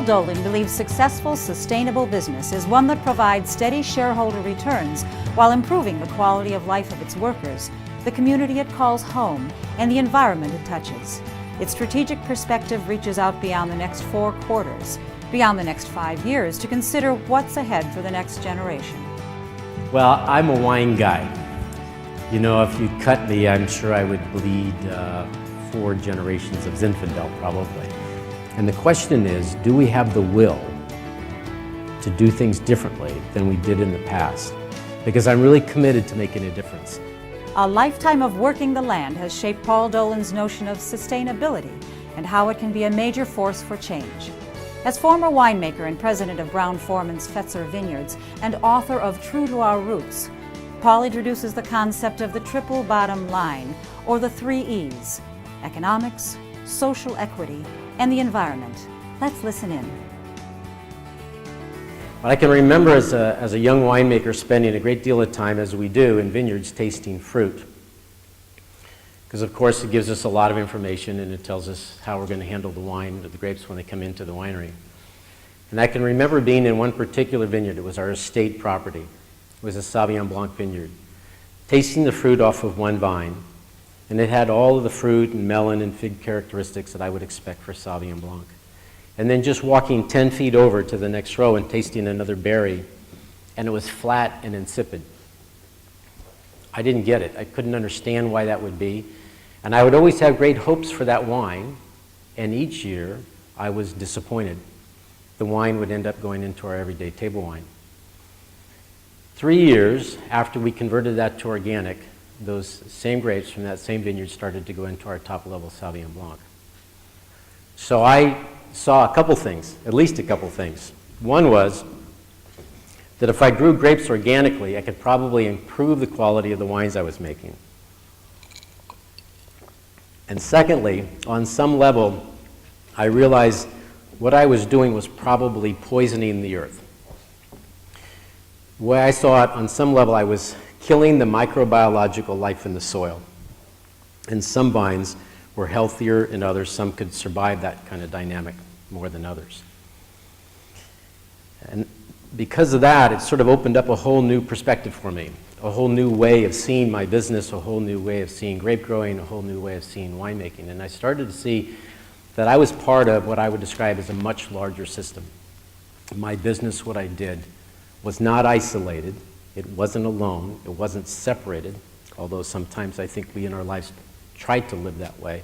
Paul Dolan believes successful, sustainable business is one that provides steady shareholder returns while improving the quality of life of its workers, the community it calls home, and the environment it touches. Its strategic perspective reaches out beyond the next 4 quarters, beyond the next 5 years, to consider what's ahead for the next generation. Well, I'm a wine guy. You know, if you cut me, I'm sure I would bleed 4 generations of Zinfandel, probably. And the question is, do we have the will to do things differently than we did in the past? Because I'm really committed to making a difference. A lifetime of working the land has shaped Paul Dolan's notion of sustainability and how it can be a major force for change. As former winemaker and president of Brown-Forman's Fetzer Vineyards and author of True to Our Roots, Paul introduces the concept of the triple bottom line, or the 3 E's: economics, social equity, and the environment. Let's listen in. I can remember as a young winemaker spending a great deal of time, as we do, in vineyards tasting fruit. Because of course it gives us a lot of information and it tells us how we're going to handle the wine, the grapes when they come into the winery. And I can remember being in one particular vineyard. It was our estate property. It was a Sauvignon Blanc vineyard. Tasting the fruit off of one vine, and it had all of the fruit and melon and fig characteristics that I would expect for Sauvignon Blanc. And then just walking 10 feet over to the next row and tasting another berry, and it was flat and insipid. I didn't get it. I couldn't understand why that would be. And I would always have great hopes for that wine, and each year I was disappointed. The wine would end up going into our everyday table wine. 3 years after we converted that to organic, those same grapes from that same vineyard started to go into our top-level Sauvignon Blanc. So I saw a couple things, at least a couple things. One was that if I grew grapes organically, I could probably improve the quality of the wines I was making. And secondly, on some level, I realized what I was doing was probably poisoning the earth. The way I saw it, on some level, I was killing the microbiological life in the soil. And some vines were healthier and others, some could survive that kind of dynamic more than others. And because of that, it sort of opened up a whole new perspective for me, a whole new way of seeing my business, a whole new way of seeing grape growing, a whole new way of seeing winemaking. And I started to see that I was part of what I would describe as a much larger system. My business, what I did, was not isolated. It wasn't alone. It wasn't separated, although sometimes I think we in our lives tried to live that way.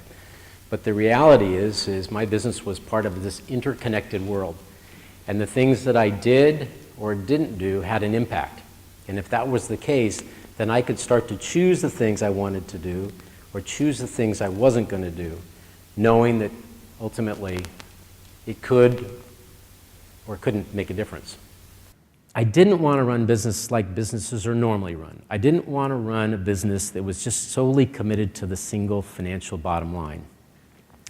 But the reality is my business was part of this interconnected world. And the things that I did or didn't do had an impact. And if that was the case, then I could start to choose the things I wanted to do or choose the things I wasn't going to do, knowing that ultimately it could or couldn't make a difference. I didn't want to run business like businesses are normally run. I didn't want to run a business that was just solely committed to the single financial bottom line.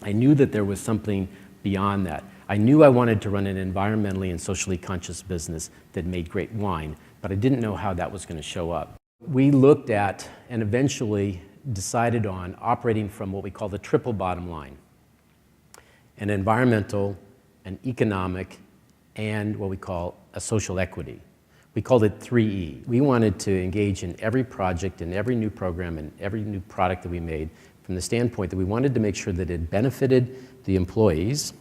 I knew that there was something beyond that. I knew I wanted to run an environmentally and socially conscious business that made great wine, but I didn't know how that was going to show up. We looked at and eventually decided on operating from what we call the triple bottom line: an environmental, an economic, and what we call a social equity. We called it 3E. We wanted to engage in every project and every new program and every new product that we made from the standpoint that we wanted to make sure that it benefited the employees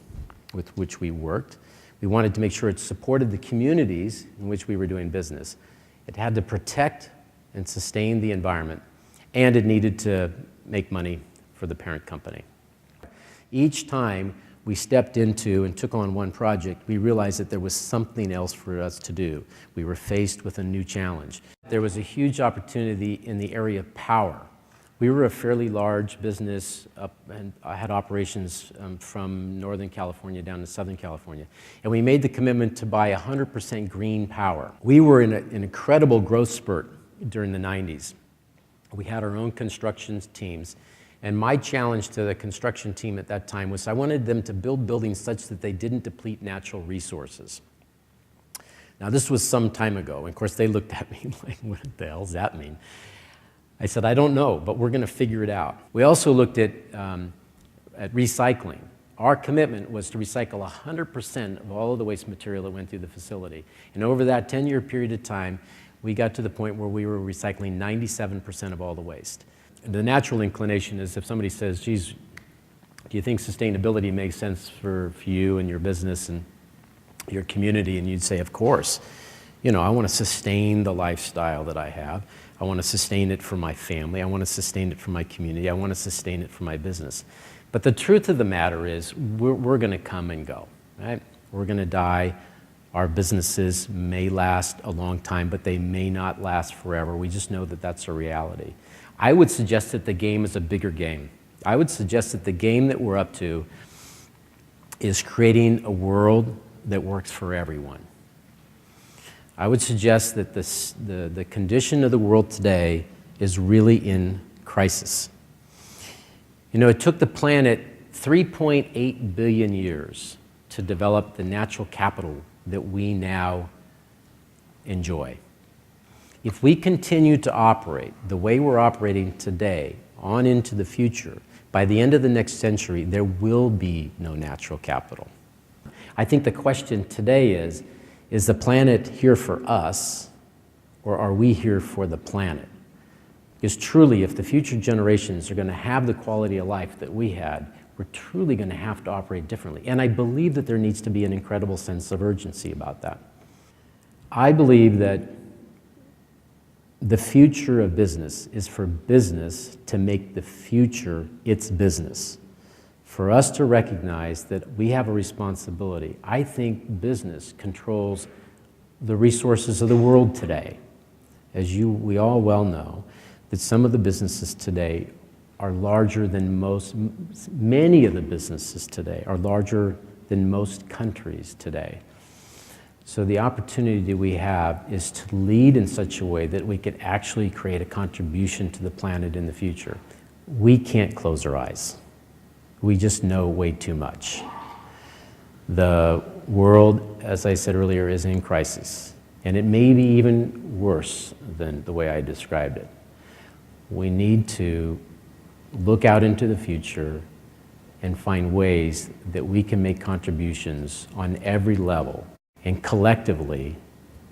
with which we worked. We wanted to make sure it supported the communities in which we were doing business. It had to protect and sustain the environment, and it needed to make money for the parent company. Each time we stepped into and took on one project, we realized that there was something else for us to do. We were faced with a new challenge. There was a huge opportunity in the area of power. We were a fairly large business, and I had operations from Northern California down to Southern California. And we made the commitment to buy 100% green power. We were in an incredible growth spurt during the 90s. We had our own construction teams. And my challenge to the construction team at that time was I wanted them to build buildings such that they didn't deplete natural resources. Now, this was some time ago. And of course, they looked at me like, what the hell does that mean? I said, I don't know, but we're going to figure it out. We also looked at recycling. our commitment was to recycle 100% of all of the waste material that went through the facility. And over that 10-year period of time, we got to the point where we were recycling 97% of all the waste. And the natural inclination is if somebody says, geez, do you think sustainability makes sense for you and your business and your community? And you'd say, of course. You know, I want to sustain the lifestyle that I have. I want to sustain it for my family. I want to sustain it for my community. I want to sustain it for my business. But the truth of the matter is we're going to come and go, right? We're going to die. Our businesses may last a long time, but they may not last forever. We just know that that's a reality. I would suggest that the game is a bigger game. I would suggest that the game that we're up to is creating a world that works for everyone. I would suggest that the condition of the world today is really in crisis. You know, it took the planet 3.8 billion years to develop the natural capital that we now enjoy. If we continue to operate the way we're operating today on into the future, by the end of the next century, there will be no natural capital. I think the question today is the planet here for us, or are we here for the planet? Because truly, if the future generations are going to have the quality of life that we had, we're truly going to have to operate differently. And I believe that there needs to be an incredible sense of urgency about that. I believe that the future of business is for business to make the future its business. For us to recognize that we have a responsibility. I think business controls the resources of the world today. As we all well know, that some of the businesses today are larger than many of the businesses today are larger than most countries today. So the opportunity we have is to lead in such a way that we could actually create a contribution to the planet in the future. We can't close our eyes. We just know way too much. The world, as I said earlier, is in crisis, and it may be even worse than the way I described it. We need to look out into the future and find ways that we can make contributions on every level, and collectively,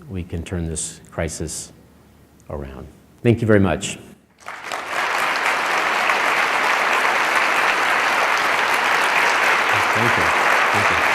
we can turn this crisis around. Thank you very much. Thank you.